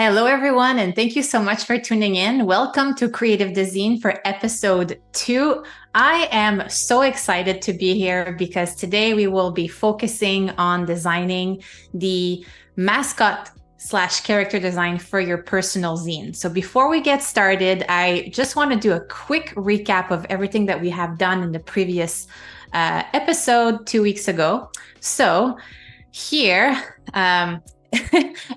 Hello, everyone, and thank you so much for tuning in. Welcome to Creative DeZine for episode 2. I am so excited to be here because today we will be focusing on designing the mascot / character design for your personal zine. So before we get started, I just want to do a quick recap of everything that we have done in the previous episode 2 weeks ago. So here,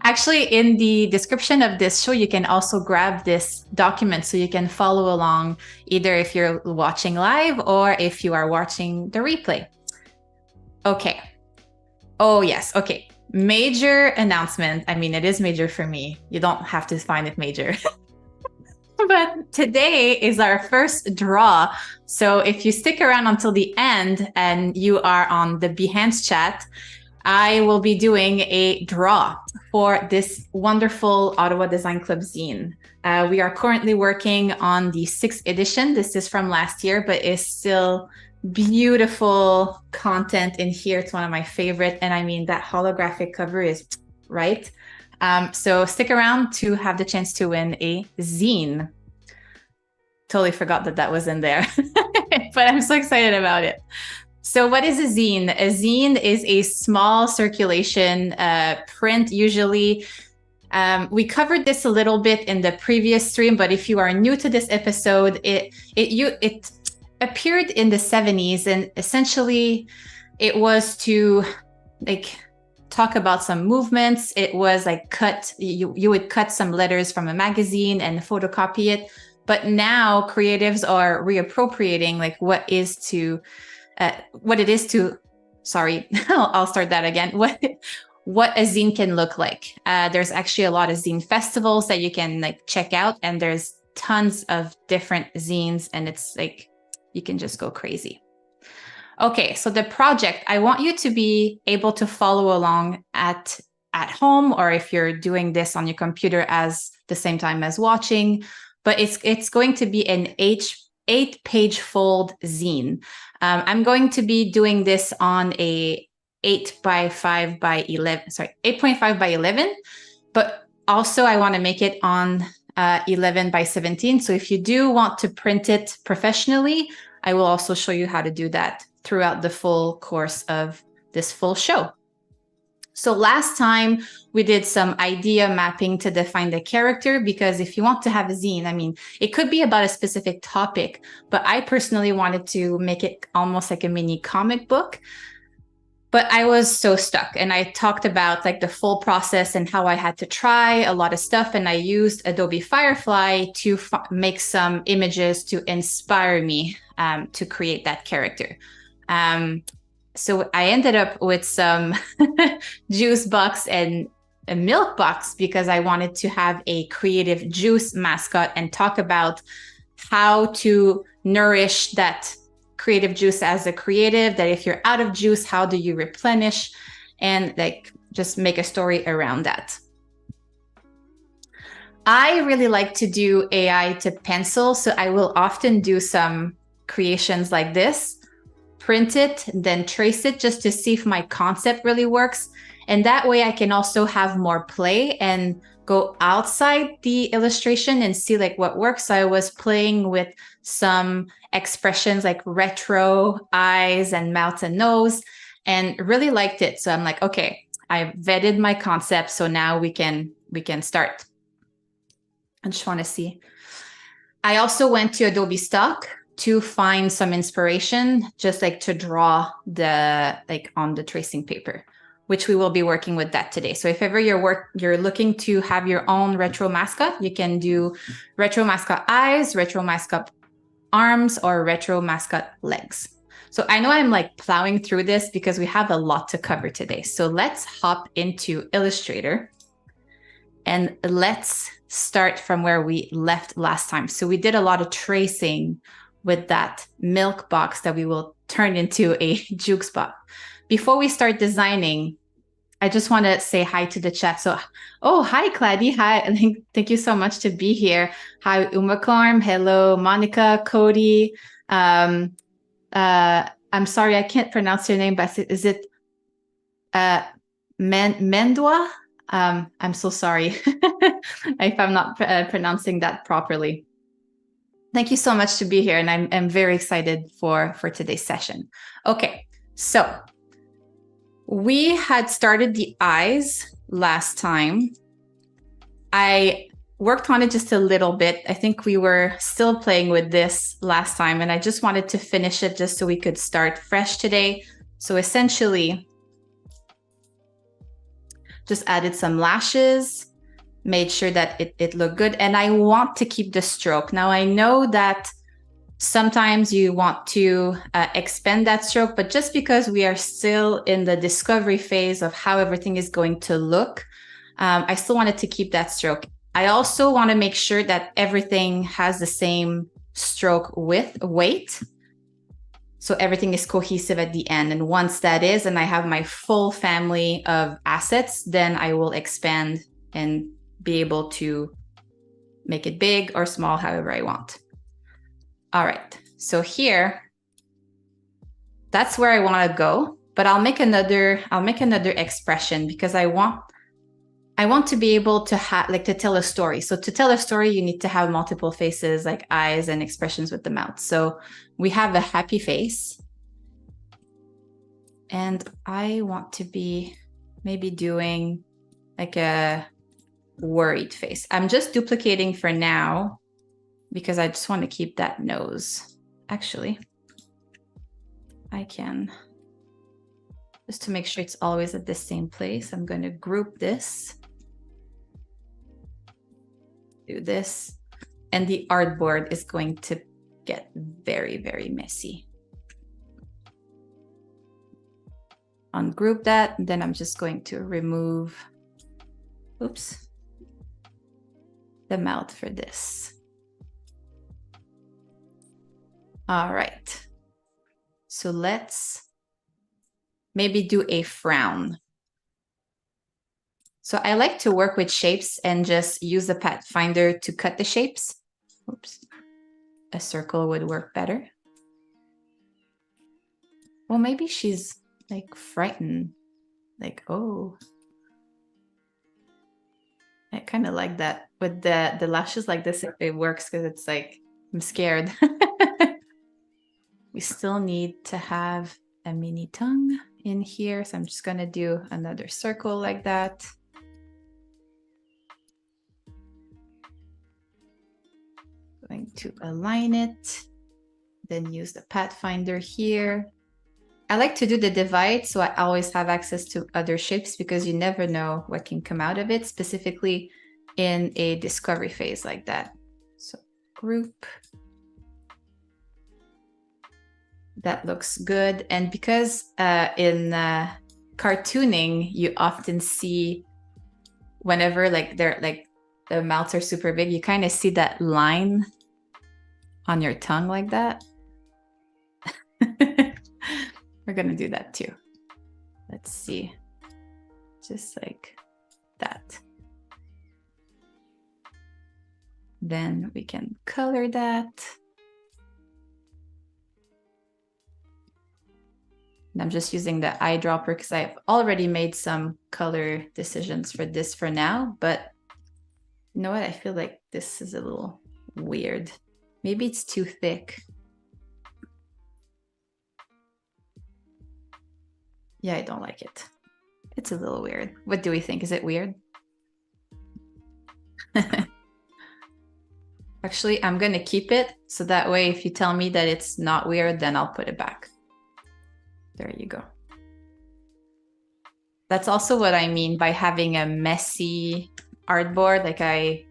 actually, in the description of this show, you can also grab this document so you can follow along, either if you're watching live or if you are watching the replay. Okay. Oh, yes. Okay. Major announcement. I mean, it is major for me. You don't have to find it major. But today is our first draw. So if you stick around until the end and you are on the Behance chat, I will be doing a draw for this wonderful Ottawa Design Club zine. We are currently working on the 6th edition. This is from last year, but it's still beautiful content in here. It's one of my favorite. And I mean, that holographic cover is right. So stick around to have the chance to win a zine. Totally forgot that was in there, but I'm so excited about it. So what is a zine? A zine is a small circulation print. Usually, we covered this a little bit in the previous stream, but if you are new to this episode, it appeared in the 70s, and essentially it was to talk about some movements. It was you would cut some letters from a magazine and photocopy it. But now creatives are reappropriating what it is to, sorry, I'll start that again. What a zine can look like. There's actually a lot of zine festivals that you can check out, and there's tons of different zines, and it's you can just go crazy. Okay, so the project, I want you to be able to follow along at home, or if you're doing this on your computer as the same time as watching, but it's going to be an 8-page fold zine. I'm going to be doing this on a 8.5 by 11, but also I want to make it on 11 by 17. So if you do want to print it professionally, I will also show you how to do that throughout the full course of this full show. So last time we did some idea mapping to define the character, because if you want to have a zine, I mean, it could be about a specific topic, but I personally wanted to make it almost like a mini comic book. But I was so stuck, and I talked about the full process and how I had to try a lot of stuff, and I used Adobe Firefly to make some images to inspire me to create that character. So I ended up with some juice box and a milk box because I wanted to have a creative juice mascot and talk about how to nourish that creative juice as a creative, that if you're out of juice, how do you replenish, and just make a story around that. I really like to do AI to pencil, so I will often do some creations like this, print it, then trace it just to see if my concept really works. And that way I can also have more play and go outside the illustration and see what works. So I was playing with some expressions like retro eyes and mouth and nose, and really liked it. So I'm okay, I've vetted my concept. So now we can start. I just want to see. I also went to Adobe Stock to find some inspiration, just to draw the on the tracing paper, which we will be working with that today. So if ever you're looking to have your own retro mascot, you can do retro mascot eyes, retro mascot arms, or retro mascot legs. So I know I'm plowing through this because we have a lot to cover today. So let's hop into Illustrator and let's start from where we left last time. So we did a lot of tracing with that milk box that we will turn into a jukes box. Before we start designing, I just want to say hi to the chat. So, hi, Clady. Hi. Thank you so much to be here. Hi, Umakarm. Hello, Monica, Cody. I'm sorry, I can't pronounce your name, but is it Mendwa? I'm so sorry if I'm not pronouncing that properly. Thank you so much to be here, and I'm very excited for today's session. Okay, so we had started the eyes last time. I worked on it just a little bit. I think we were still playing with this last time, and I just wanted to finish it just so we could start fresh today. So essentially, just added some lashes, made sure that it looked good. And I want to keep the stroke. Now I know that sometimes you want to expand that stroke, but just because we are still in the discovery phase of how everything is going to look, I still wanted to keep that stroke. I also want to make sure that everything has the same stroke weight. So everything is cohesive at the end. And once that is, and I have my full family of assets, then I will expand and be able to make it big or small, however I want. All right, so here, that's where I want to go, but I'll make another expression because I want to be able to to tell a story. So to tell a story, you need to have multiple faces, like eyes and expressions with the mouth. So we have a happy face, and I want to be maybe doing like a worried face. I'm just duplicating for now because I just want to keep that nose. Actually, I can, just to make sure it's always at the same place, I'm going to group this, do this, and the artboard is going to get very, very messy. Ungroup that, and then I'm just going to remove, oops, the mouth for this. All right, so let's maybe do a frown. So I like to work with shapes and just use the Pathfinder to cut the shapes. Oops, a circle would work better. Well, maybe she's like frightened, like, oh. I kind of like that with the lashes like this. It works because it's like, I'm scared. We still need to have a mini tongue in here. So I'm just going to do another circle like that. Going to align it, then use the Pathfinder here. I like to do the divide so I always have access to other shapes because you never know what can come out of it, specifically in a discovery phase like that. So group. That looks good. And because in cartooning, you often see whenever like they're like the mouths are super big, you kind of see that line on your tongue like that. We're gonna do that too. Let's see, just like that. Then we can color that. And I'm just using the eyedropper because I've already made some color decisions for this for now, but you know what? I feel like this is a little weird. Maybe it's too thick. Yeah, I don't like it. It's a little weird. What do we think? Is it weird? Actually, I'm going to keep it. So that way, if you tell me that it's not weird, then I'll put it back. There you go. That's also what I mean by having a messy artboard. Like I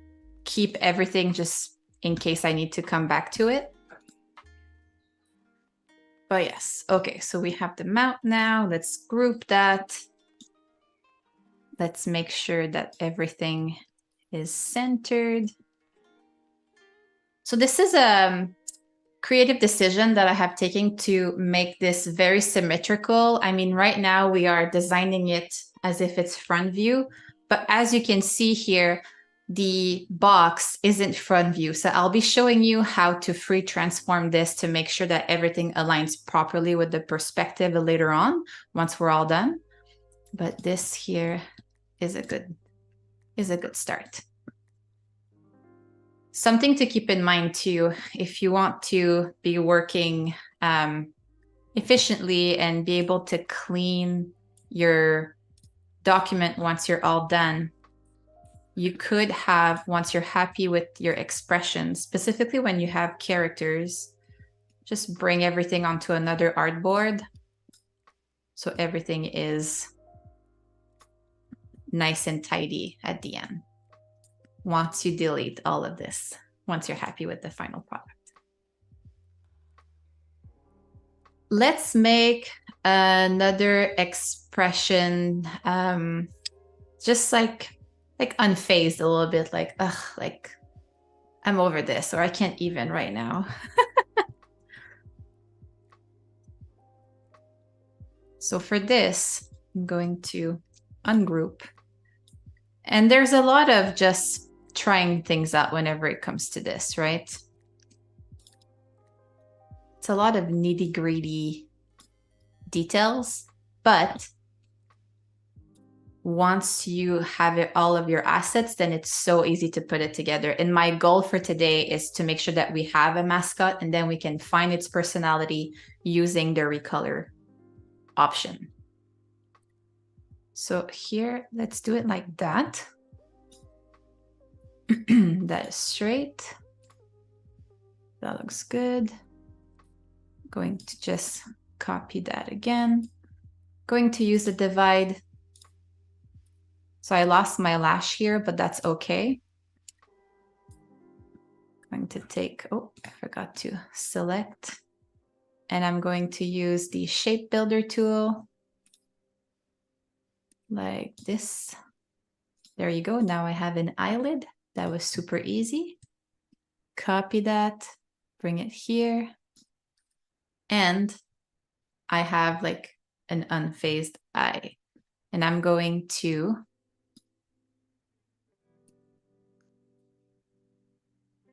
keep everything just in case I need to come back to it. But yes, okay, so we have the mouth now. Let's group that. Let's make sure that everything is centered. So this is a creative decision that I have taken to make this very symmetrical. I mean, right now we are designing it as if it's front view, but as you can see here, the box isn't front view. So I'll be showing you how to free transform this to make sure that everything aligns properly with the perspective later on, once we're all done. But this here is a good is a good start. Something to keep in mind too, if you want to be working efficiently and be able to clean your document once you're all done, you could have, once you're happy with your expressions, specifically when you have characters, just bring everything onto another artboard so everything is nice and tidy at the end. Once you delete all of this, once you're happy with the final product. Let's make another expression, just like unfazed a little bit, like, ugh, like I'm over this, or I can't even right now. So for this, I'm going to ungroup. And there's a lot of just trying things out whenever it comes to this, right? It's a lot of nitty-gritty details, but once you have all of your assets, then it's so easy to put it together. And my goal for today is to make sure that we have a mascot and then we can find its personality using the recolor option. So here, let's do it like that. That is straight. That looks good. Going to just copy that again. Going to use the divide. So I lost my lash here, but that's okay. Going to take, oh, I forgot to select. And I'm going to use the shape builder tool like this. There you go. Now I have an eyelid. That was super easy. Copy that, bring it here. And I have like an unfazed eye. And I'm going to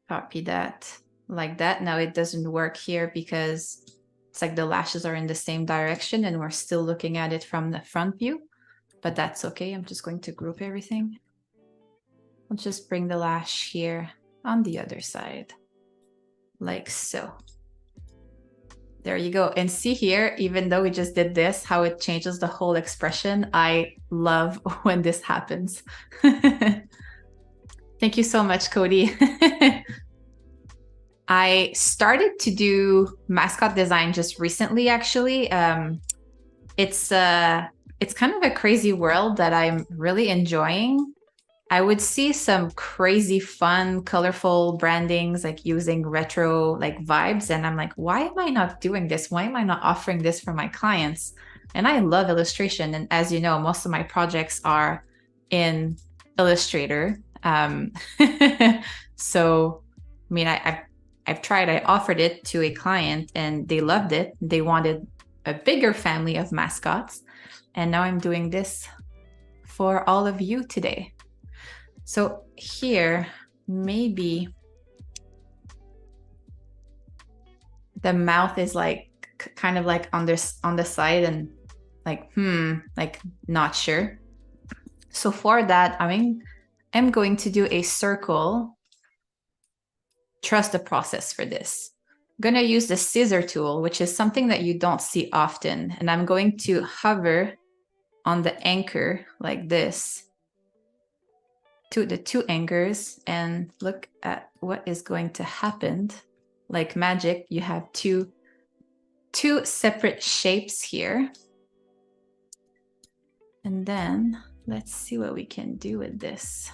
copy that like that. Now it doesn't work here because it's like the lashes are in the same direction and we're still looking at it from the front view, but that's okay. I'm just going to group everything. I'll just bring the lash here on the other side, like so. There you go. And see here, even though we just did this, how it changes the whole expression. I love when this happens. Thank you so much, Cody. I started to do mascot design just recently, actually. It's kind of a crazy world that I'm really enjoying. I would see some crazy fun, colorful brandings, like using retro like vibes. And I'm like, why am I not doing this? Why am I not offering this for my clients? And I love illustration. And as you know, most of my projects are in Illustrator. So, I mean, I've tried, I offered it to a client and they loved it. They wanted a bigger family of mascots. And now I'm doing this for all of you today. So here, maybe the mouth is like kind of like on the side and like, like not sure. So for that, I'm going to do a circle. Trust the process for this. I'm going to use the scissor tool, which is something that you don't see often. And I'm going to hover on the anchor like this to the two anchors and look at what is going to happen. Like magic, you have two separate shapes here. And then let's see what we can do with this.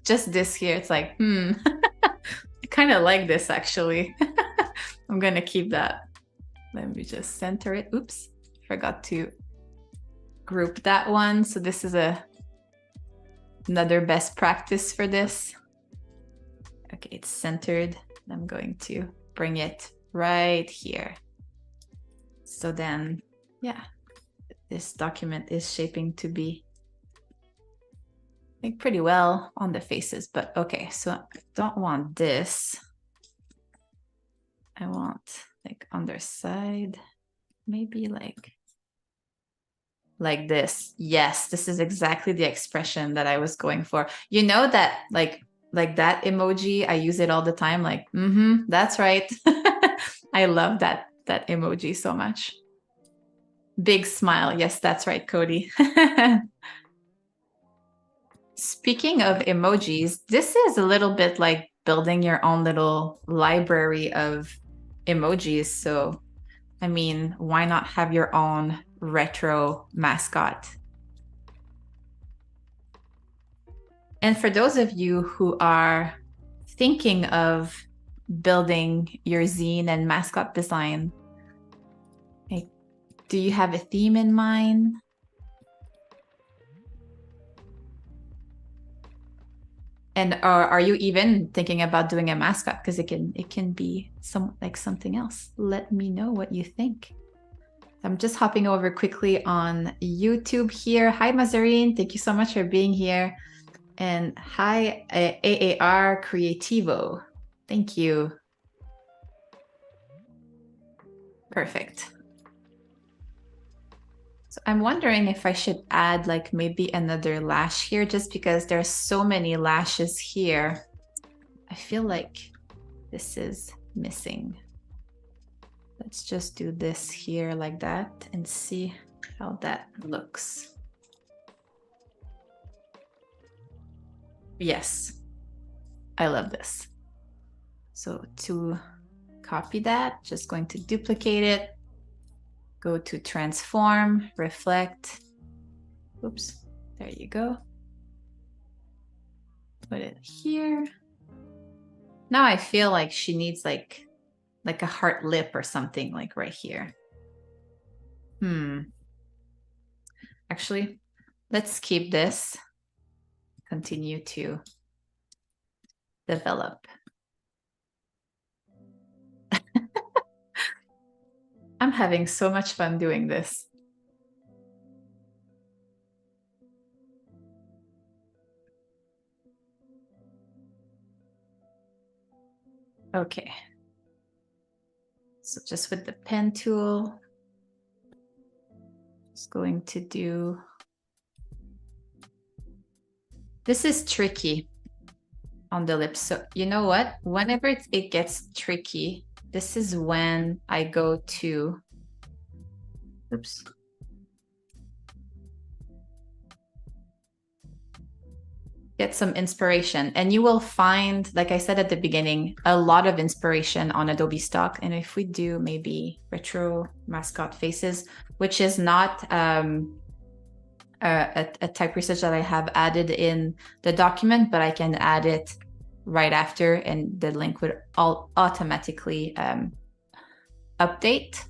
Just this here, it's like, I kind of like this actually. I'm gonna keep that. Let me just center it. Oops, forgot to group that one. So this is another best practice for this. Okay, it's centered. I'm going to bring it right here. So then, yeah, this document is shaping to be like pretty well on the faces, but okay, so I don't want this. I want like underside, maybe like like this. Yes, this is exactly the expression that I was going for. You know that like that emoji, I use it all the time. Like, that's right. I love that emoji so much. Big smile. Yes, that's right, Cody. Speaking of emojis, this is a little bit like building your own little library of emojis. So, I mean, why not have your own retro mascot? And for those of you who are thinking of building your zine and mascot design, like, do you have a theme in mind? And are you even thinking about doing a mascot? Because it can be something else. Let me know what you think. I'm just hopping over quickly on YouTube here. Hi, Mazarine. Thank you so much for being here. And hi, AAR Creativo. Thank you. Perfect. So I'm wondering if I should add like maybe another lash here, just because there's so many lashes here. I feel like this is missing. Let's just do this here like that and see how that looks. Yes, I love this. So to copy that, just going to duplicate it, go to transform, reflect. Oops, there you go. Put it here. Now I feel like she needs like a heart lip or something like right here. Actually, let's keep this. Continue to develop. I'm having so much fun doing this. Okay. So just with the pen tool, just going to do, this is tricky on the lips. So you know what? Whenever it gets tricky, this is when I go to, oops. Get some inspiration. And you will find, like I said at the beginning, a lot of inspiration on Adobe stock. And if we do maybe retro mascot faces, which is not a type research that I have added in the document, but I can add it right after and the link would all automatically update.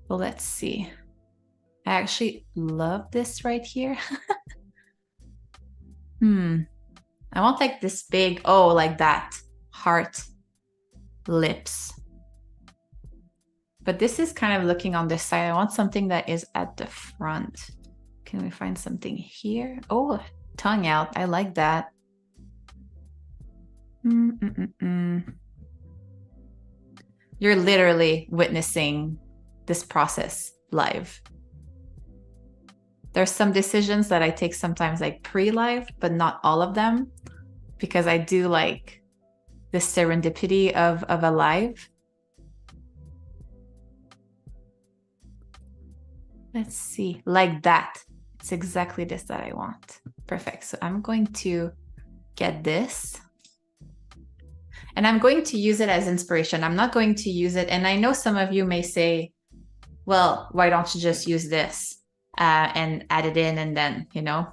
Well, let's see. I actually love this right here. I want like this big, oh, like that heart lips. But this is kind of looking on this side. I want something that is at the front. Can we find something here? Oh, tongue out. I like that. You're literally witnessing this process live. There's some decisions that I take sometimes like pre-live, but not all of them, because I do like the serendipity of a live. Let's see, like that. It's exactly this that I want. Perfect. So I'm going to get this and I'm going to use it as inspiration. I'm not going to use it. And I know some of you may say, well, why don't you just use this and add it in and then, you know,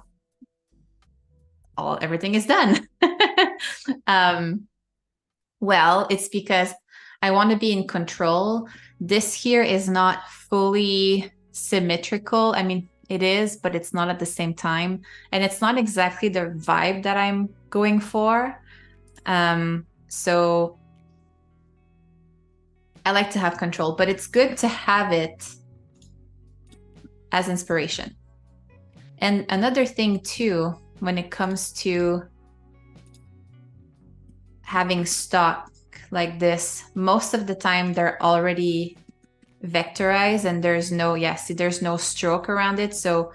everything is done. Well, it's because I want to be in control. This here is not fully symmetrical. I mean, it is, but it's not at the same time. And it's not exactly the vibe that I'm going for. So I like to have control, but it's good to have it as inspiration. And another thing too, when it comes to having stock like this, most of the time they're already vectorized and there's no, yeah, see, there's no stroke around it. So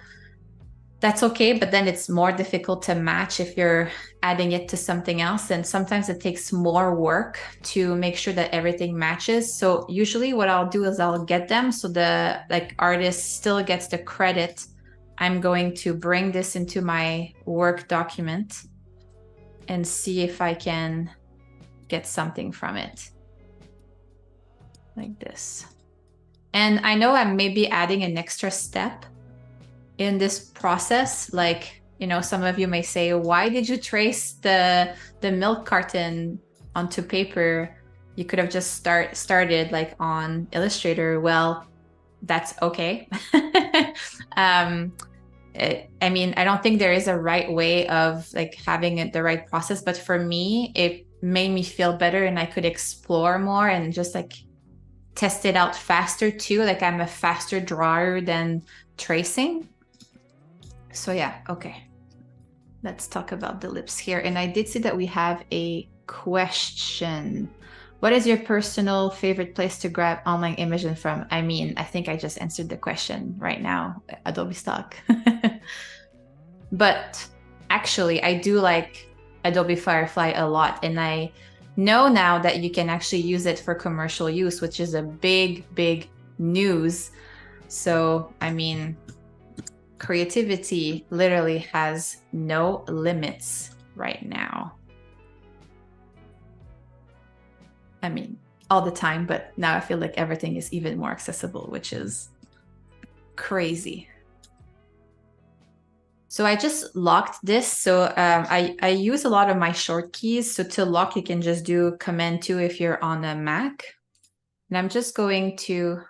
that's okay, but then it's more difficult to match if you're adding it to something else. And sometimes it takes more work to make sure that everything matches. So usually what I'll do is I'll get them so the like artist still gets the credit. I'm going to bring this into my work document and see if I can get something from it. Like this. And I know I'm maybe adding an extra step in this process. Like, you know, some of you may say, why did you trace the milk carton onto paper? You could have just started like on Illustrator. Well, that's okay. I mean, I don't think there is a right way of like having it the right process, but for me, it made me feel better and I could explore more and just like test it out faster too. Like I'm a faster drawer than tracing. So yeah, okay. Let's talk about the lips here. And I did see that we have a question. What is your personal favorite place to grab online images from? I mean, I think I just answered the question right now, Adobe Stock. But actually, I do like Adobe Firefly a lot. And I know now that you can actually use it for commercial use, which is a big, big news. So, I mean, creativity literally has no limits right now. I mean, all the time, but now I feel like everything is even more accessible, which is crazy. So I just locked this. So I use a lot of my short keys. So to lock, you can just do Command 2 if you're on a Mac. And I'm just going to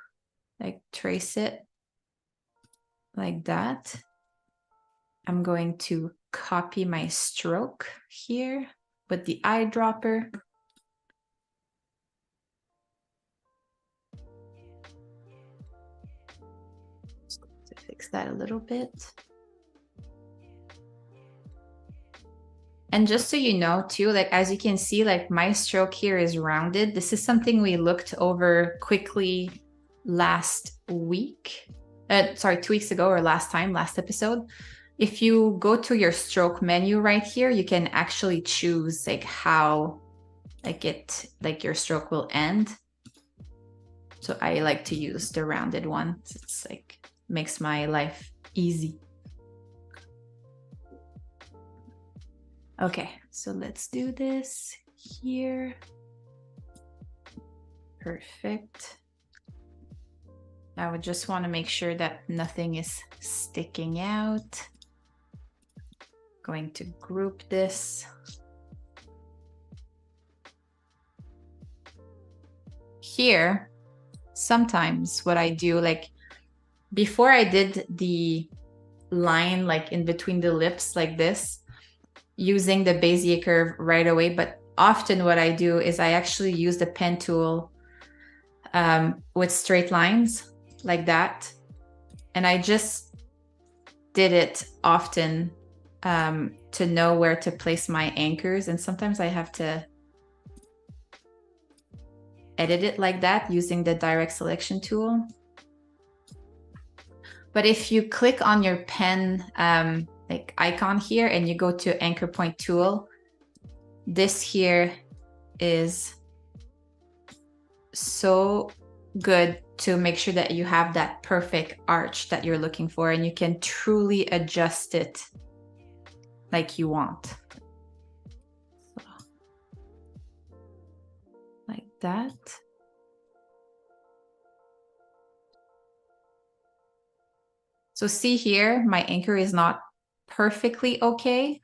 like trace it like that. I'm going to copy my stroke here with the eyedropper. Just to fix that a little bit. And just so you know too, like as you can see, like my stroke here is rounded. This is something we looked over quickly last week. Sorry, 2 weeks ago or last episode. If you go to your stroke menu right here, you can actually choose like how like your stroke will end. So I like to use the rounded one. It's like makes my life easy. Okay, so let's do this here. Perfect. I would just want to make sure that nothing is sticking out. Going to group this. Here, sometimes what I do, like before I did the line like in between the lips like this, using the Bezier curve right away, but often what I do is I actually use the pen tool with straight lines like that. And I just did it often to know where to place my anchors. And sometimes I have to edit it like that using the direct selection tool. But if you click on your pen like icon here and you go to anchor point tool, this here is so good to make sure that you have that perfect arch that you're looking for and you can truly adjust it like you want. So, like that. So see here, my anchor is not perfectly okay,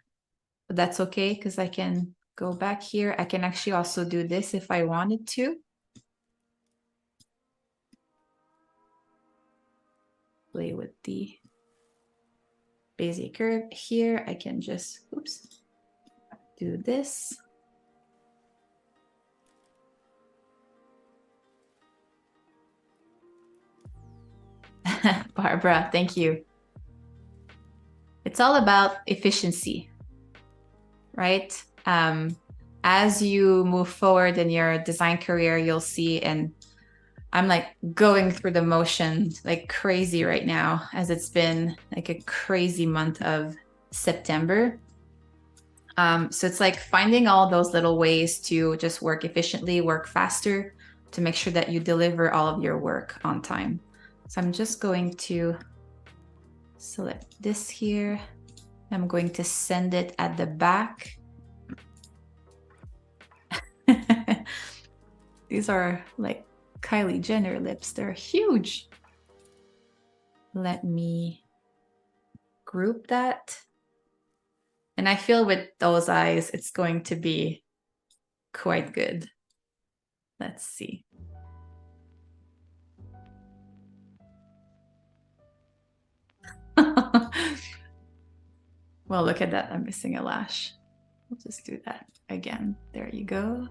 but that's okay because I can go back here. I can actually also do this if I wanted to. Play with the Bezier curve here. I can just, oops, do this. Barbara, thank you. It's all about efficiency, right? As you move forward in your design career, you'll see, and I'm like going through the motions like crazy right now, as it's been like a crazy month of September. So it's like finding all those little ways to just work efficiently, work faster, to make sure that you deliver all of your work on time. So I'm just going to select this here. I'm going to send it at the back. These are like Kylie Jenner lips. They're huge. Let me group that. And I feel with those eyes, it's going to be quite good. Let's see. Well, look at that. I'm missing a lash. We'll just do that again. There you go.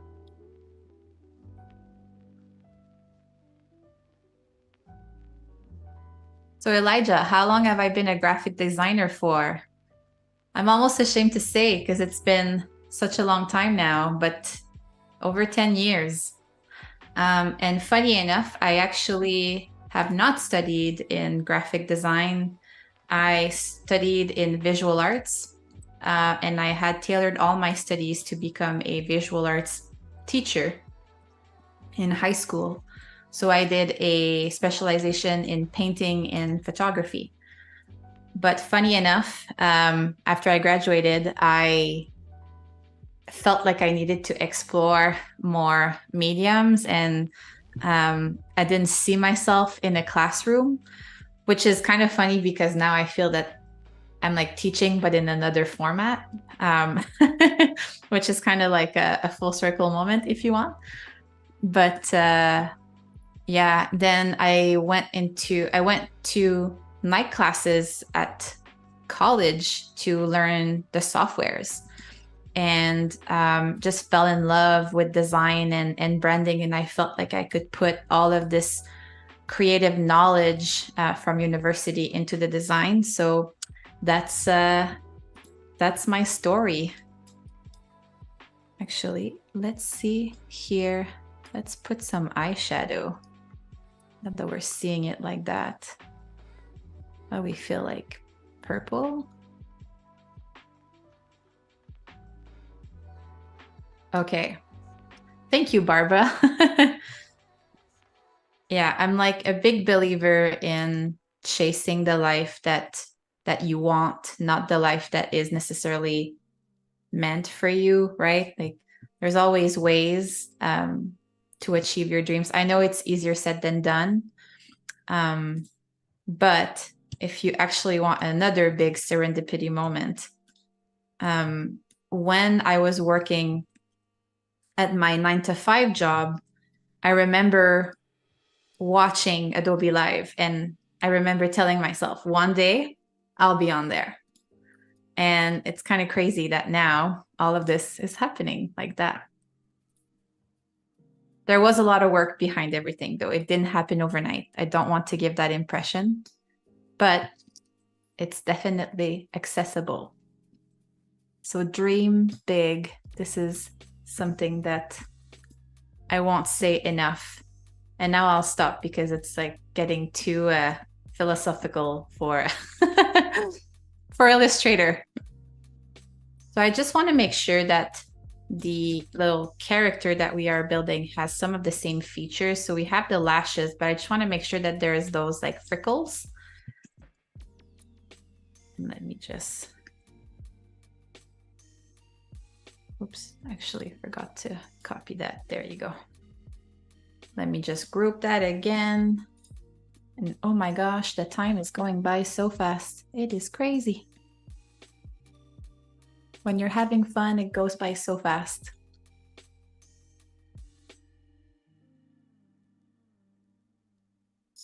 So Elijah, how long have I been a graphic designer for? I'm almost ashamed to say because it's been such a long time now, but over 10 years. And funny enough, I actually have not studied in graphic design. I studied in visual arts, and I had tailored all my studies to become a visual arts teacher in high school. So I did a specialization in painting and photography. But funny enough, after I graduated, I felt like I needed to explore more mediums, and I didn't see myself in a classroom, which is kind of funny because now I feel that I'm like teaching, but in another format, which is kind of like a full circle moment if you want. But yeah, then I went to night classes at college to learn the softwares, and just fell in love with design and branding. And I felt like I could put all of this creative knowledge from university into the design. So that's my story. Actually, let's see here. Let's put some eyeshadow. Not that we're seeing it like that. Oh, we feel like purple. Okay. Thank you, Barbara. Yeah, I'm like a big believer in chasing the life that you want, not the life that is necessarily meant for you, right? Like there's always ways to achieve your dreams. I know it's easier said than done. But if you actually want another big serendipity moment, when I was working at my 9 to 5 job, I remember watching Adobe Live, and I remember telling myself, one day I'll be on there. And it's kind of crazy that now all of this is happening like that. There was a lot of work behind everything, though. It didn't happen overnight. I don't want to give that impression, but it's definitely accessible. So dream big. This is something that I won't say enough. And now I'll stop because it's like getting too philosophical for for Illustrator. So I just want to make sure that the little character that we are building has some of the same features. So we have the lashes, but I just want to make sure that there's those like freckles. And let me just, oops, actually forgot to copy that. There you go. Let me just group that again. And oh my gosh, the time is going by so fast. It is crazy. When you're having fun, it goes by so fast.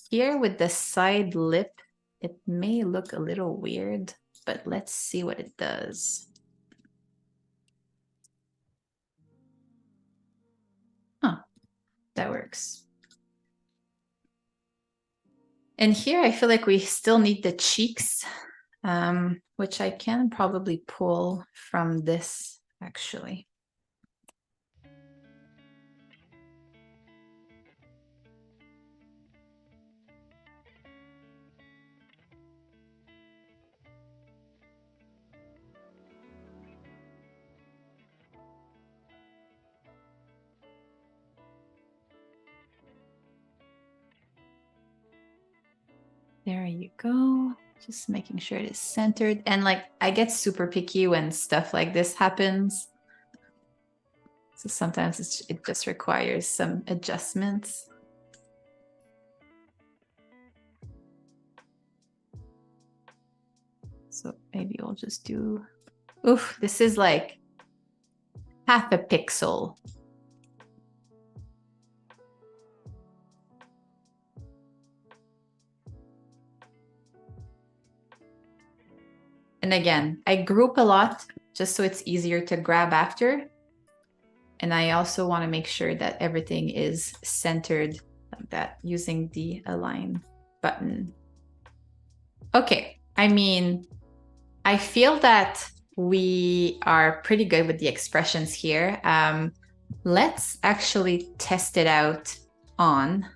Here with the side lip, it may look a little weird, but let's see what it does. Huh, that works. And here I feel like we still need the cheeks, which I can probably pull from this actually. There you go. Just making sure it is centered. And like, I get super picky when stuff like this happens. So sometimes it just requires some adjustments. So maybe we'll just do, oof, this is like half a pixel. And again, I group a lot just so it's easier to grab after. And I also want to make sure that everything is centered like that using the align button. Okay, I mean, I feel that we are pretty good with the expressions here. Let's actually test it out on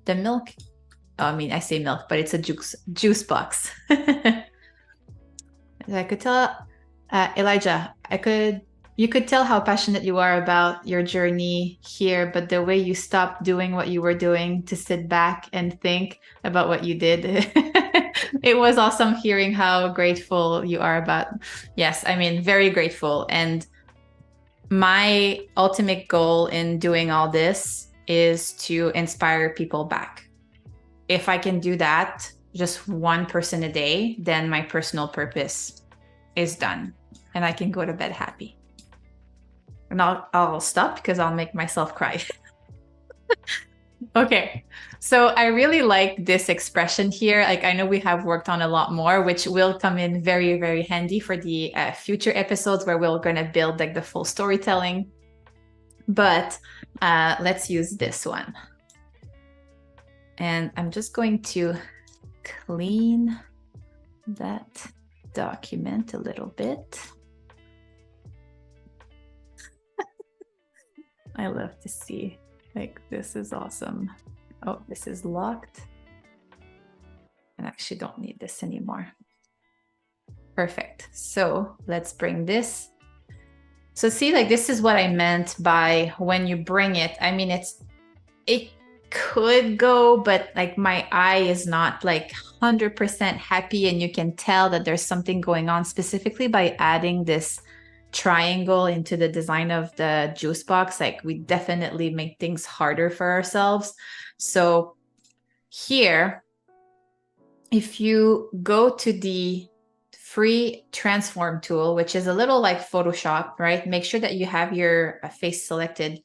the milk. Oh, I mean, I say milk, but it's a juice box. I could tell, Elijah, you could tell how passionate you are about your journey here, but the way you stopped doing what you were doing to sit back and think about what you did, it was awesome hearing how grateful you are about. Yes, I mean, very grateful. And my ultimate goal in doing all this is to inspire people back. If I can do that, just one person a day, then my personal purpose is done and I can go to bed happy. And I'll stop because I'll make myself cry. Okay, so I really like this expression here. Like, I know we have worked on a lot more, which will come in very, very handy for the future episodes where we're going to build like the full storytelling. But let's use this one. And I'm just going to clean that document a little bit. I love to see, like, this is awesome. Oh, this is locked. I actually don't need this anymore. Perfect. So let's bring this. So see, like, this is what I meant by when you bring it. I mean, it could go, but like my eye is not like 100% happy, and you can tell that there's something going on specifically by adding this triangle into the design of the juice box. Like, we definitely make things harder for ourselves. So here, if you go to the free transform tool, which is a little like Photoshop, right? Make sure that you have your face selected.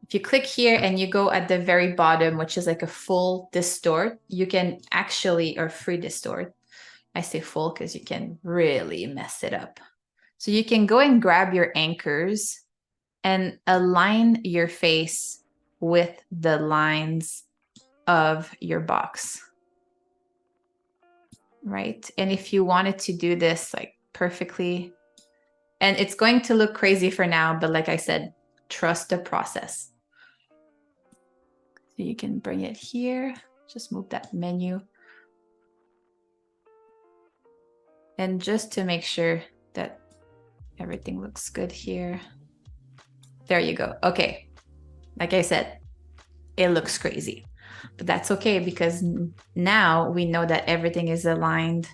If you click here and you go at the very bottom, which is like a full distort, you can actually, or free distort. I say full because you can really mess it up. So you can go and grab your anchors and align your face with the lines of your box, right? And if you wanted to do this like perfectly, and it's going to look crazy for now, but like I said, trust the process. So you can bring it here, just move that menu. And just to make sure that everything looks good here. There you go. Okay. Like I said, it looks crazy, but that's okay because now we know that everything is aligned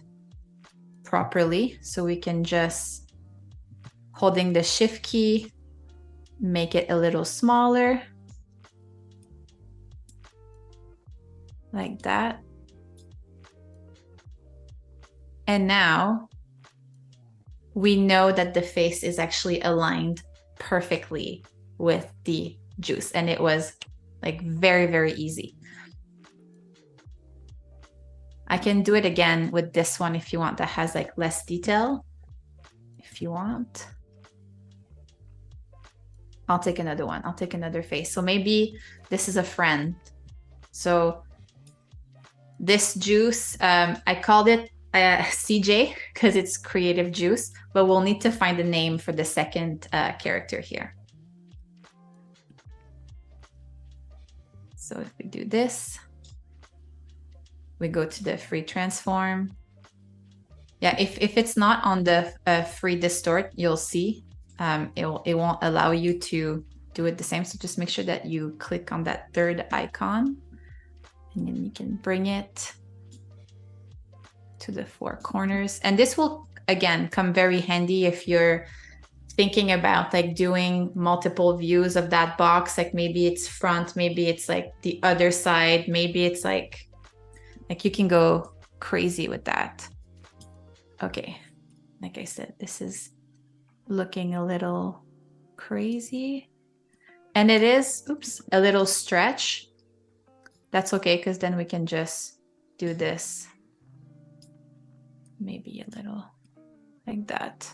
properly. So we can just, holding the shift key, make it a little smaller. Like that. And now we know that the face is actually aligned perfectly with the juice. And it was like very, very easy. I can do it again with this one if you want, that has like less detail. If you want, I'll take another one. I'll take another face. So maybe this is a friend. So this juice, I called it CJ because it's creative juice, but we'll need to find a name for the second character here. So if we do this, we go to the free transform. Yeah, if it's not on the free distort, you'll see it won't allow you to do it the same. So just make sure that you click on that third icon, and then you can bring it. to the four corners. And this will, again, come very handy if you're thinking about like doing multiple views of that box. Like maybe it's front, maybe it's like the other side, maybe it's like you can go crazy with that. Okay, like I said, this is looking a little crazy. And it is, oops, a little stretch. That's okay, because then we can just do this. Maybe a little like that.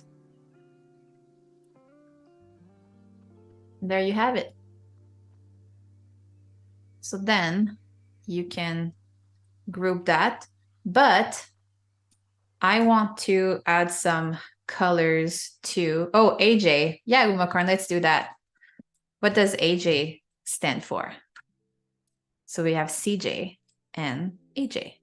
There you have it. So then you can group that, but I want to add some colors to, oh, AJ. Yeah, Umacorn, let's do that. What does AJ stand for? So we have CJ and AJ.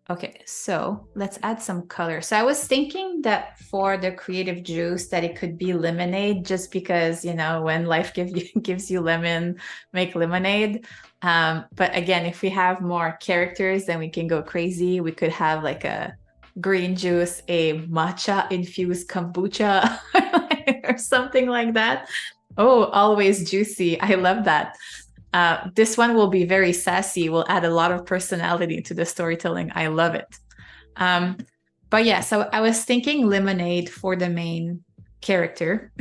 Okay, so let's add some color. So I was thinking that for the creative juice that it could be lemonade, just because, you know, when life gives you lemon, make lemonade. But again, if we have more characters, then we can go crazy. We could have like a green juice, a matcha infused kombucha or something like that. Oh, always juicy. I love that. This one will be very sassy. We'll add a lot of personality to the storytelling. I love it. But yeah, so I was thinking lemonade for the main character.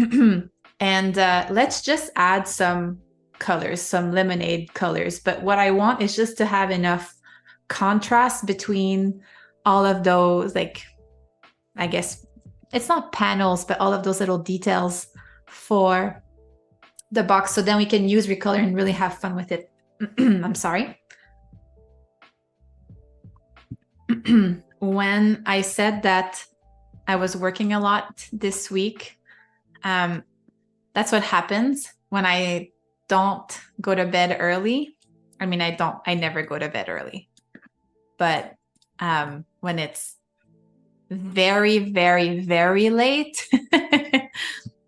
And let's just add some colors, some lemonade colors. But what I want is just to have enough contrast between all of those, like, I guess it's not panels, but all of those little details for the box, so then we can use Recolor and really have fun with it. I'm sorry. When I said that I was working a lot this week, that's what happens when I don't go to bed early. I mean, I never go to bed early, but when it's very, very, very late,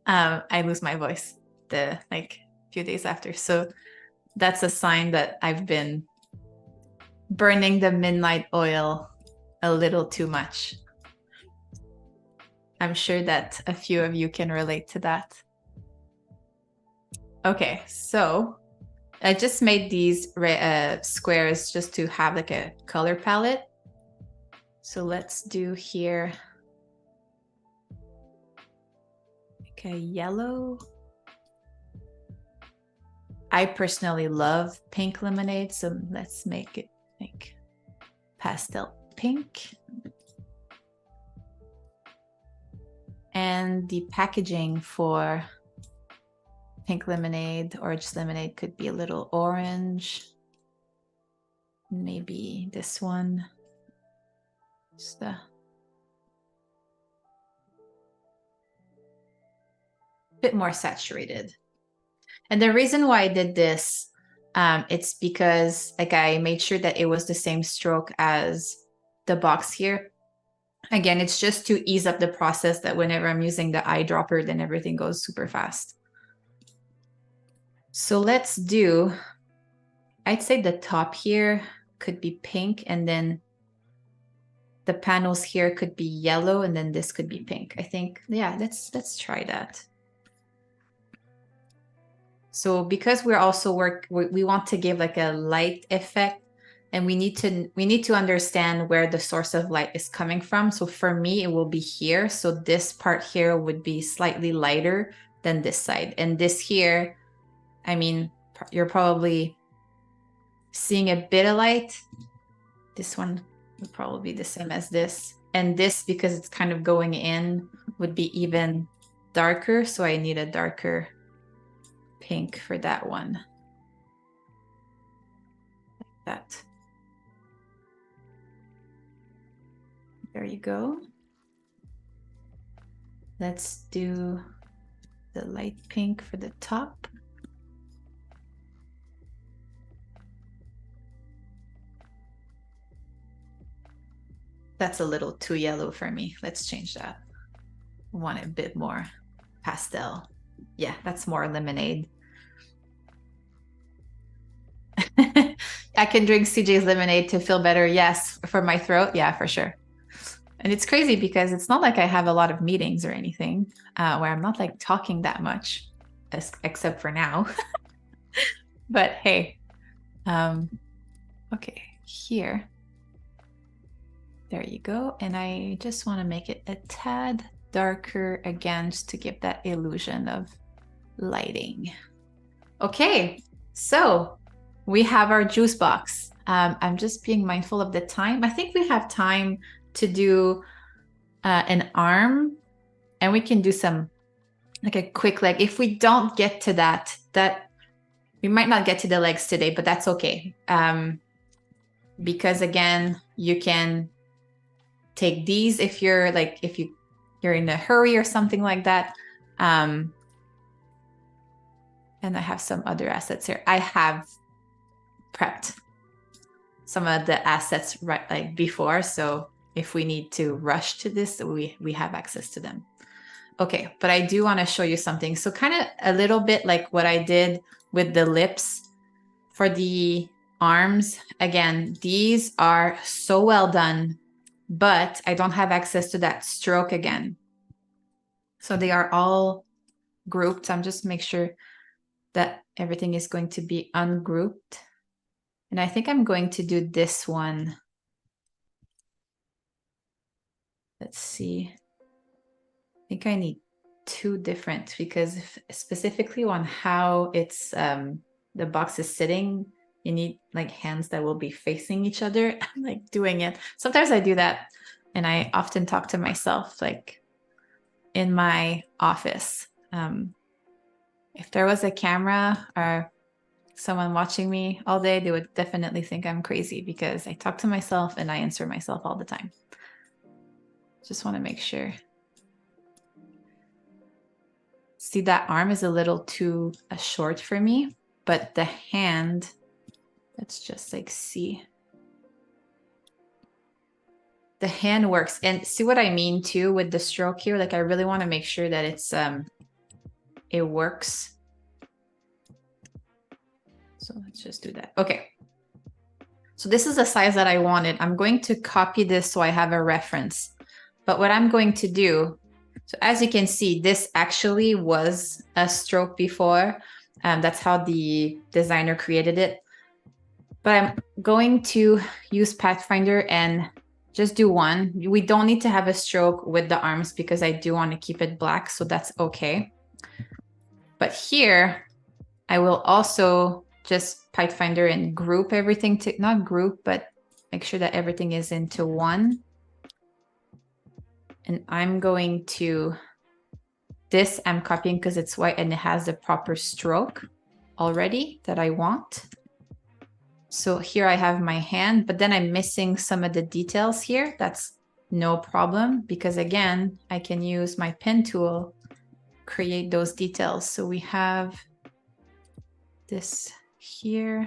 I lose my voice the few days after. So that's a sign that I've been burning the midnight oil a little too much. I'm sure that a few of you can relate to that. Okay, so I just made these squares just to have like a color palette. So let's do here like a yellow. I personally love pink lemonade, so let's make it like pastel pink. And the packaging for pink lemonade or just lemonade could be a little orange. Maybe this one. Just a bit more saturated. And the reason why I did this, it's because like I made sure that it was the same stroke as the box here. Again, it's just to ease up the process that whenever I'm using the eyedropper, then everything goes super fast. So let's do, I'd say the top here could be pink, and then the panels here could be yellow, and then this could be pink. I think, yeah, let's try that. So because we're also we want to give like a light effect, and we need to understand where the source of light is coming from. So for me, it will be here. So this part here would be slightly lighter than this side. And this here, I mean, you're probably seeing a bit of light. This one would probably be the same as this. And this, because it's kind of going in, would be even darker. So I need a darker pink for that one. Like that. There you go. Let's do the light pink for the top. That's a little too yellow for me. Let's change that. I want it a bit more pastel. Yeah, that's more lemonade. I can drink CJ's lemonade to feel better. Yes, for my throat. Yeah, for sure. And it's crazy because it's not like I have a lot of meetings or anything where I'm not like talking that much, except for now. But hey, okay, here. There you go. And I just want to make it a tad darker again, just to give that illusion of lighting. Okay, so we have our juice box. I'm just being mindful of the time. I think we have time to do an arm, and we can do some like a quick leg. If we don't get to that we might not get to the legs today, but that's okay. Because again, you can take these if you're like, if you're in a hurry or something like that. And I have some other assets here. I have prepped some of the assets right like before, so if we need to rush to this, we have access to them. Okay, but I do want to show you something. So kind of a little bit like what I did with the lips for the arms. Again, these are so well done, but I don't have access to that stroke again. So they are all grouped. I'm just make sure that everything is going to be ungrouped. And I think I'm going to do this one. Let's see. I think I need two different, because specifically on how it's the box is sitting, you need like hands that will be facing each other. I'm like doing it. Sometimes I do that, and I often talk to myself like in my office. If there was a camera or someone watching me all day, they would definitely think I'm crazy, because I talk to myself and I answer myself all the time. Just want to make sure. See, that arm is a little too short for me, but the hand, let's just like see. The hand works. And see what I mean too with the stroke here? Like I really want to make sure that it's it works. So let's just do that. Okay. So this is the size that I wanted. I'm going to copy this so I have a reference. But what I'm going to do, so as you can see, this actually was a stroke before. That's how the designer created it. But I'm going to use Pathfinder and just do one. We don't need to have a stroke with the arms because I do want to keep it black, so that's okay. But here, I will also just Pathfinder and group everything to, not group, but make sure that everything is into one. And I'm going to, this I'm copying because it's white and it has the proper stroke already that I want. So here I have my hand, but then I'm missing some of the details here. That's no problem, because again, I can use my pen tool, create those details. So we have this here.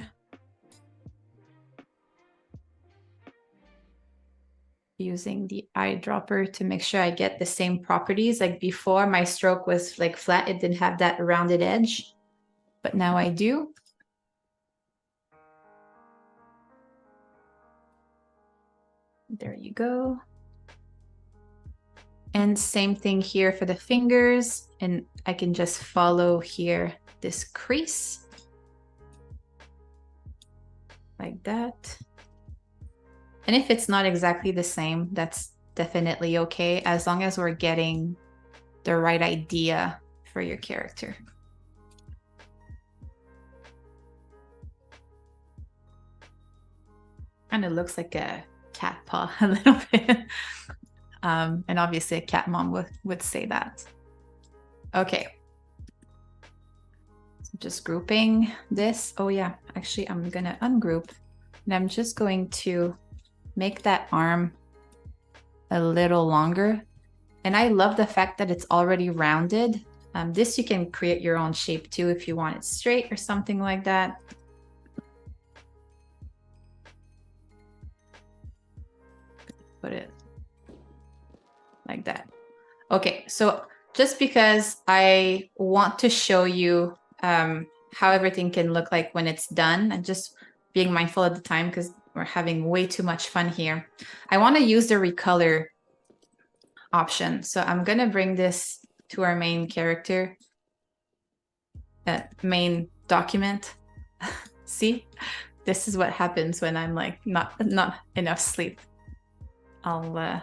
Using the eyedropper to make sure I get the same properties. Like before, my stroke was like flat. It didn't have that rounded edge, but now I do. There you go. And same thing here for the fingers. And I can just follow here this crease like that. And if it's not exactly the same, that's definitely okay, as long as we're getting the right idea for your character. And it looks like a cat paw a little bit. And obviously a cat mom would say that. Okay. So just grouping this. Oh yeah, actually I'm gonna ungroup, and I'm just going to make that arm a little longer. And I love the fact that it's already rounded. This you can create your own shape too if you want it straight or something like that. Put it like that. Okay, so just because I want to show you how everything can look like when it's done, I just being mindful at the time because we're having way too much fun here. I want to use the recolor option. So I'm going to bring this to our main character, main document. See, this is what happens when I'm like not enough sleep. I'll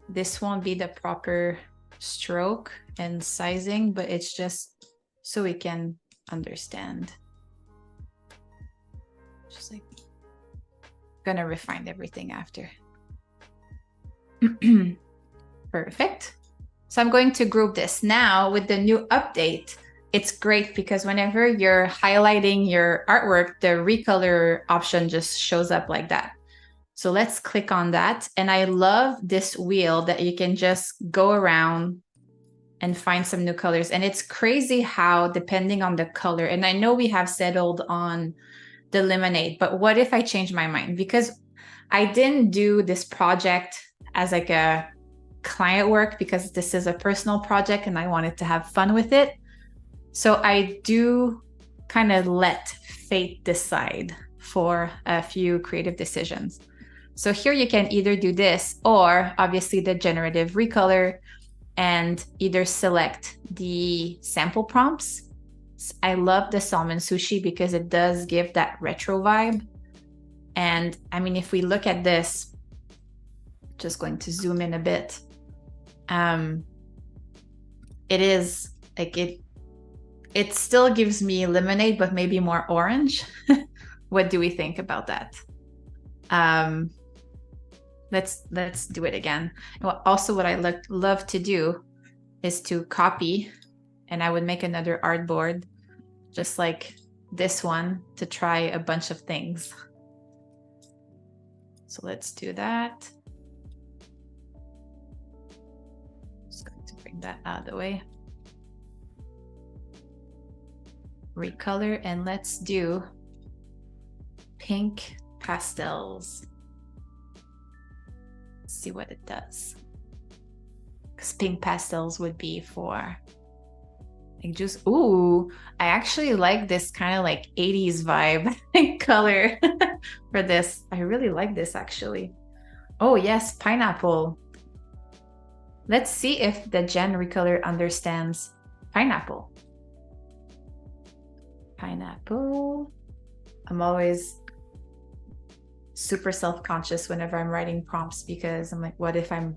this won't be the proper stroke and sizing, but it's just so we can understand. Just like gonna refine everything after. Perfect. So I'm going to group this. Now with the new update, it's great because whenever you're highlighting your artwork, the recolor option just shows up like that. So let's click on that. And I love this wheel that you can just go around and find some new colors. And it's crazy how depending on the color, and I know we have settled on the lemonade, but what if I change my mind? Because I didn't do this project as like a client work because this is a personal project and I wanted to have fun with it. So I do kind of let fate decide for a few creative decisions. So here you can either do this or obviously the generative recolor and either select the sample prompts. I love the salmon sushi because it does give that retro vibe. And I mean, if we look at this, just going to zoom in a bit. It is like it still gives me lemonade, but maybe more orange. What do we think about that? Let's do it again. Also, what I love to do is to copy, and I would make another artboard just like this one to try a bunch of things. So let's do that. Just going to bring that out of the way. Recolor, and let's do pink pastels. Let's see what it does. Because pink pastels would be for like just, ooh, I actually like this kind of like 80s vibe color for this. I really like this actually. Oh yes, pineapple. Let's see if the Gen Recolor understands pineapple. Pineapple. I'm always super self-conscious whenever I'm writing prompts because I'm like, what if I'm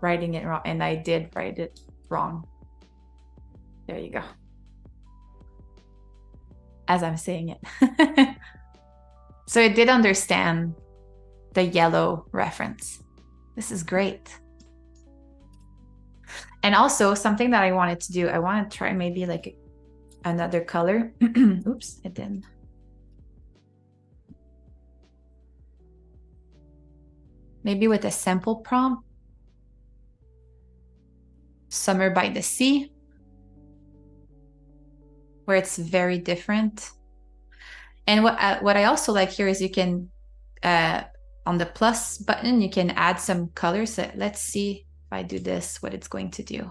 writing it wrong? And I did write it wrong. There you go. As I'm saying it. So it did understand the yellow reference. This is great. And also something that I wanted to do, I want to try maybe like another color. Oops, it didn't. Maybe with a sample prompt. Summer by the Sea, where it's very different. And what I also like here is you can, on the plus button, you can add some colors. So let's see if I do this, what it's going to do.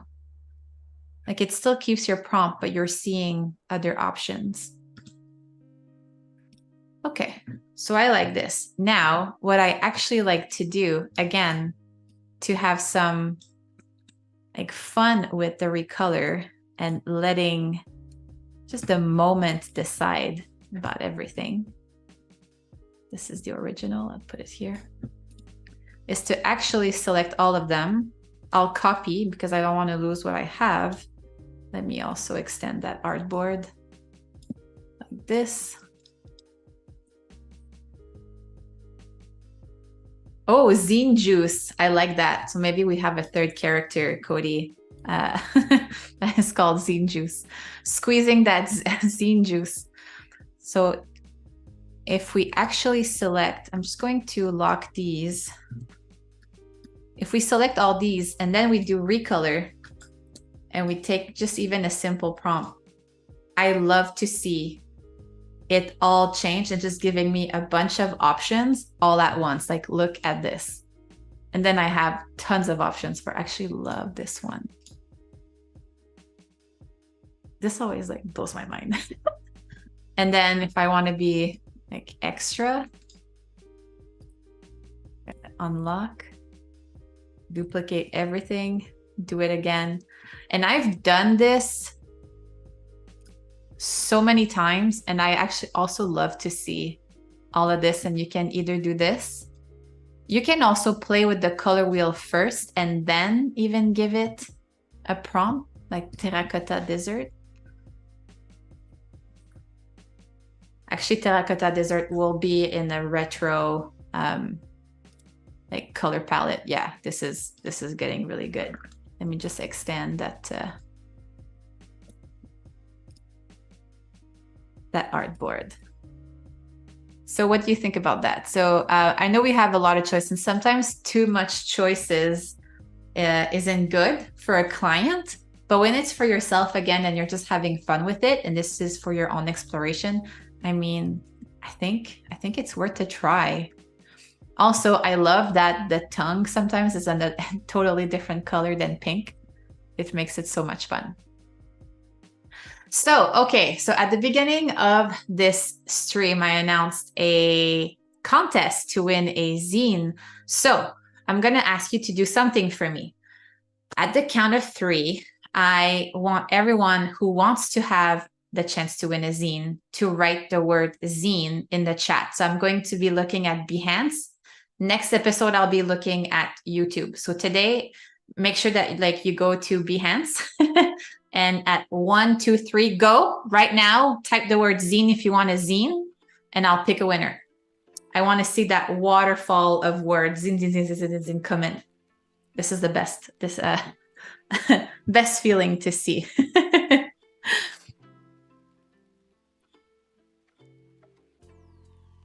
Like it still keeps your prompt, but you're seeing other options. Okay, so I like this. Now, what I actually like to do, again, to have some like fun with the recolor and letting just the moment decide about everything. This is the original, I'll put it here. Is to actually select all of them. I'll copy because I don't want to lose what I have. Let me also extend that artboard like this. Oh, zine juice. I like that. So maybe we have a third character, Cody. That is called zine juice. Squeezing that zine juice. So if we actually select, I'm just going to lock these. If we select all these and then we do recolor and we take just even a simple prompt, I love to see it all change and just giving me a bunch of options all at once. Like, look at this. And then I have tons of options for, I actually love this one. this always like blows my mind. And then if I want to be like extra, unlock, duplicate everything, do it again. And I've done this so many times, and I actually also love to see all of this. And you can either do this. You can also play with the color wheel first and then even give it a prompt like terracotta desert. Actually, terracotta desert will be in a retro like color palette. Yeah, this is getting really good. Let me just extend that that artboard. So what do you think about that? So I know we have a lot of choice, and sometimes too much choices isn't good for a client. But when it's for yourself again, and you're just having fun with it, and this is for your own exploration, I mean, I think it's worth a try. Also, I love that the tongue sometimes is a totally different color than pink. It makes it so much fun. So, okay, so at the beginning of this stream, I announced a contest to win a zine. So I'm going to ask you to do something for me. At the count of 3, I want everyone who wants to have the chance to win a zine to write the word zine in the chat. So I'm going to be looking at Behance. Next episode, I'll be looking at YouTube. So today, make sure that like you go to Behance and at 1, 2, 3, go. Right now, type the word zine if you want a zine, and I'll pick a winner. I want to see that waterfall of words. Zine, zine, zine, zine, zine, come in. This is the best. This best feeling to see.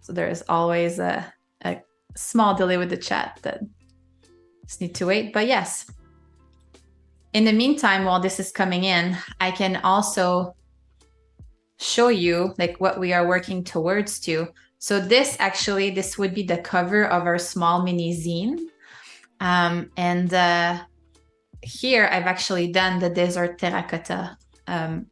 So there is always a small delay with the chat that just need to wait. But yes, in the meantime, while this is coming in, I can also show you like what we are working towards to. So this would be the cover of our small mini zine. Here I've actually done the desert terracotta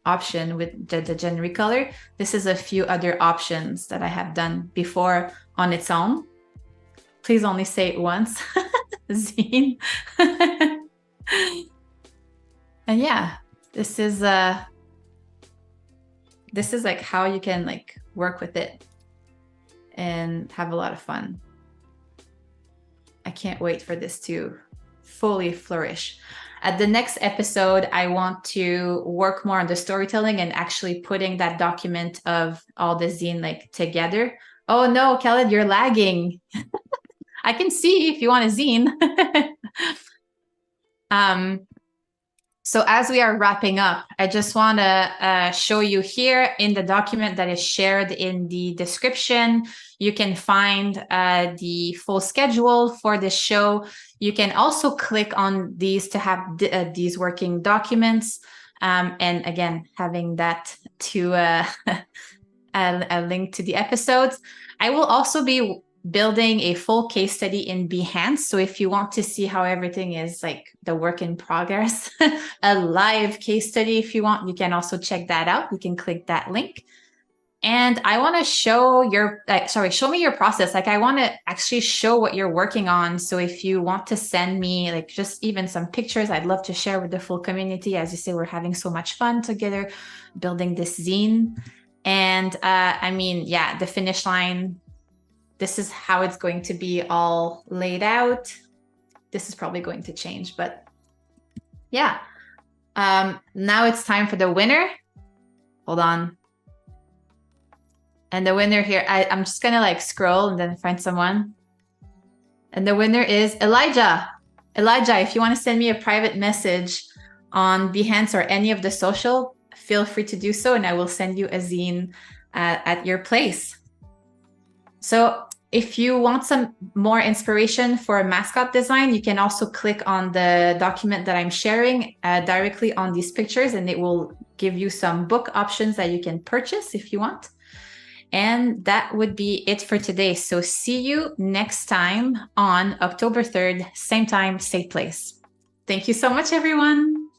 option with the Gen Recolor. This is a few other options that I have done before on its own. Please only say it once. Zine. And yeah, this is like how you can like work with it and have a lot of fun. I can't wait for this to fully flourish. At the next episode, I want to work more on the storytelling and actually putting that document of all the zine like together. Oh no, Khaled, you're lagging. I can see if you want a zine. So as we are wrapping up, I just want to show you here in the document that is shared in the description. You can find the full schedule for the show. You can also click on these to have these working documents. And again, having that to a link to the episodes. I will also be building a full case study in Behance. So if you want to see how everything is like the work in progress, a live case study, if you want, you can also check that out. You can click that link. And I want to show show me your process. Like I want to actually show what you're working on. So if you want to send me like just even some pictures, I'd love to share with the full community. As you say, we're having so much fun together building this zine. And I mean, yeah, the finish line, this is how it's going to be all laid out. This is probably going to change, but yeah. Now it's time for the winner. Hold on. And the winner here, I'm just gonna like scroll and then find someone. And the winner is Elijah. Elijah, if you want to send me a private message on Behance or any of the social, feel free to do so, and I will send you a zine at your place. So if you want some more inspiration for mascot design, you can also click on the document that I'm sharing directly on these pictures, and it will give you some book options that you can purchase if you want. And that would be it for today. So see you next time on October 3rd, same time, same place. Thank you so much, everyone.